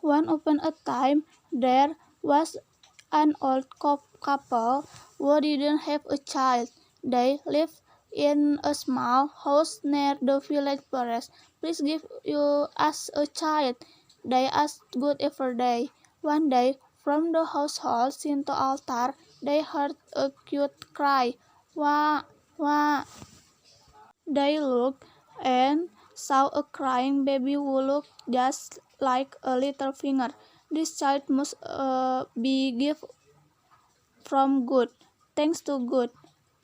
Once upon a time, there was an old couple who didn't have a child. They lived in a small house near the village forest. Please give us a child, they asked God every day. One day, from the household Shinto altar, they heard a cute cry, "Wah, wah." They looked and saw a crying baby who looked just like a little finger. This child must be gift from God. Thanks to God,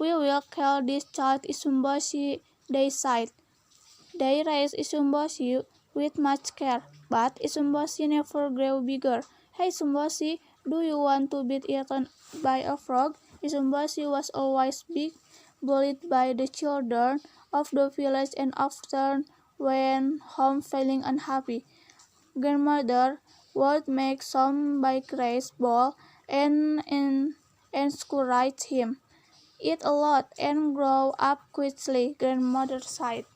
we will call this child Issumboshi, they said. They raised Issumboshi with much care, but Issumboshi never grew bigger. "Hey Issumboshi, do you want to be eaten by a frog?" Issumboshi was always big, bullied by the children of the village and often went home feeling unhappy. Grandmother would make some big rice bowl and encourage him. "Eat a lot and grow up quickly," grandmother said.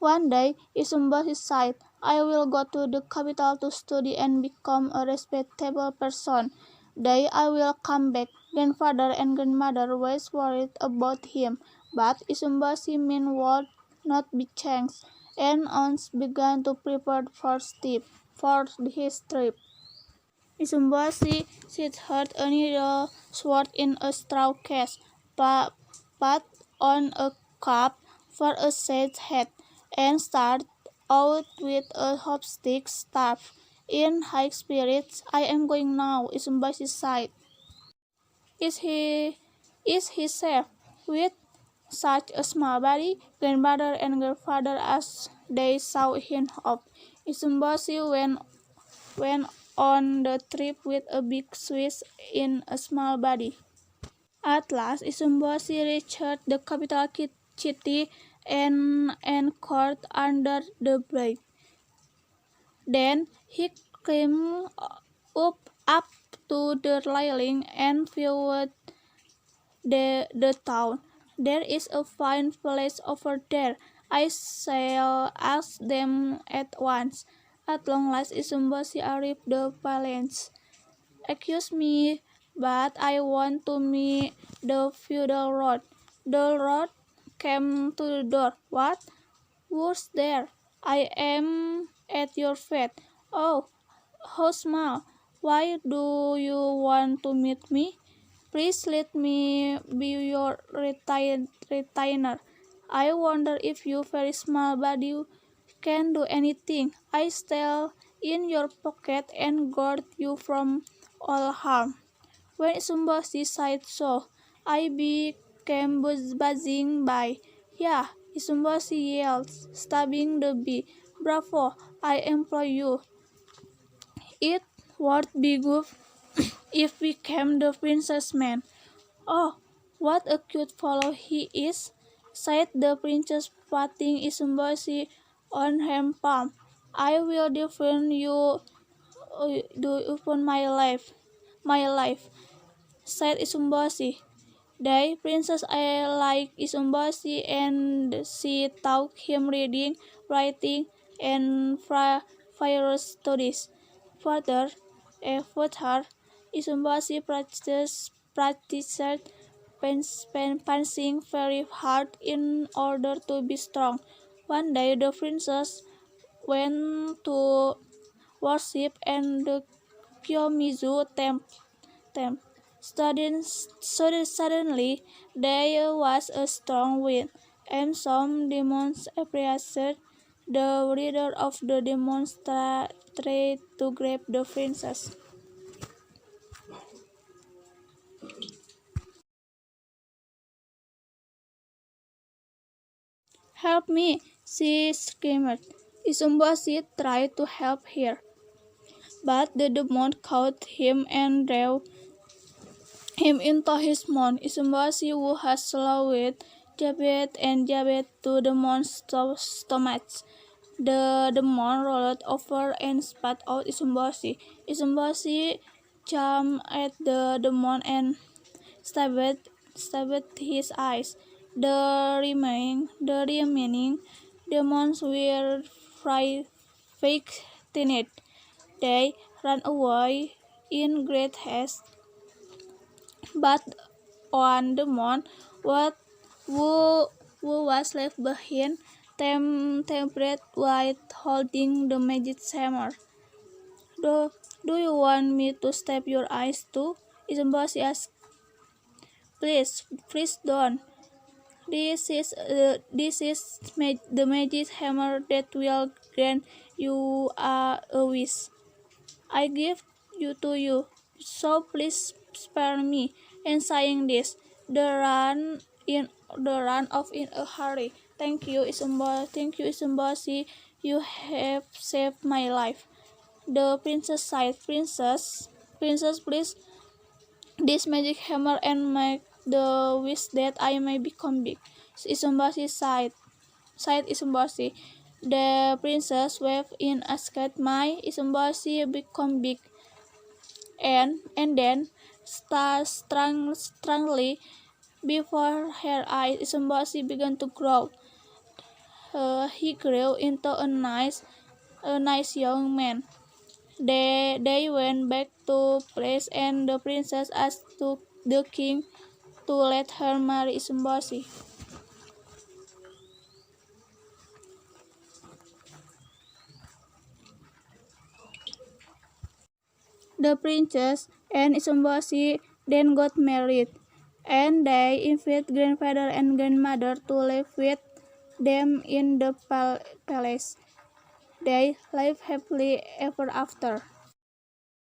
One day, Issumboshi said, "I will go to the capital to study and become a respectable person. Then I will come back." Grandfather and grandmother were worried about him, but Issumboshi mind would not be changed, and once began to prepare for his trip. Issumboshi had a needle sword in a straw case, put on a cap for a sad hat, and started out with a hopstick staff. In high spirits, "I am going now," Issumboshi said. Is he safe with such a small body?" Grandmother and grandfather asked. They saw him off. Issumboshi went on the trip with a big Swiss in a small body. At last, Issumboshi reached the capital city and anchored under the bridge. Then he climbed up to the railing and viewed the town. "There is a fine place over there. I shall ask them at once." At long last, Issumboshi arrived the palace. "Excuse me, but I want to meet the feudal lord." The lord came to the door. "What? Who's there?" "I am at your feet." "Oh, how small. Why do you want to meet me?" "Please let me be your retainer. I wonder if your very small body can do anything. I stay in your pocket and guard you from all harm." When Issumboshi said so, I became buzzing by. "Yeah," Issumboshi yelled, stabbing the bee. "Bravo, I employ you. It would be good if we became the princess man." "Oh, what a cute fellow he is," said the princess, patting Issumboshi on her palm. "I will defend you upon my life," said Issumboshi. The princess liked Issumboshi and she taught him reading, writing, and various studies. Further, Issumboshi practiced punching very hard in order to be strong. One day, the princess went to worship in the Kiyomizu temple. Suddenly, there was a strong wind, and some demons appeared. The leader of the demons tried to grab the princess. "Help me!" she screamed. Issumboshi tried to help her, but the demon caught him and drew him into his mouth. Issumboshi, who had swallowed jabbed to the demon's stomach. The demon rolled over and spat out Issumboshi. Issumboshi jumped at the demon and stabbed his eyes. The remaining demons were frightened. They ran away in great haste, but on the moon, who was left behind, tempered white, holding the magic hammer. Do you want me to stab your eyes too? Issumboshi asked. Please don't. This is the magic hammer that will grant you a wish. I give you to you, so please spare me. And saying this, the run off in a hurry. Thank you, Issumboshi. Thank you, Issumboshi. You have saved my life. The princess sighed. Princess, please, this magic hammer and make the wish that I may become big. Issumboshi sighed Issumboshi. The princess waved in asked, my Issumboshi become big, and then strangely before her eyes, Issumboshi began to grow. He grew into a nice young man. They went back to place, and the princess asked the king to let her marry Issumboshi. The princess and Issumboshi then got married, and they invited grandfather and grandmother to live with them in the palace. They lived happily ever after.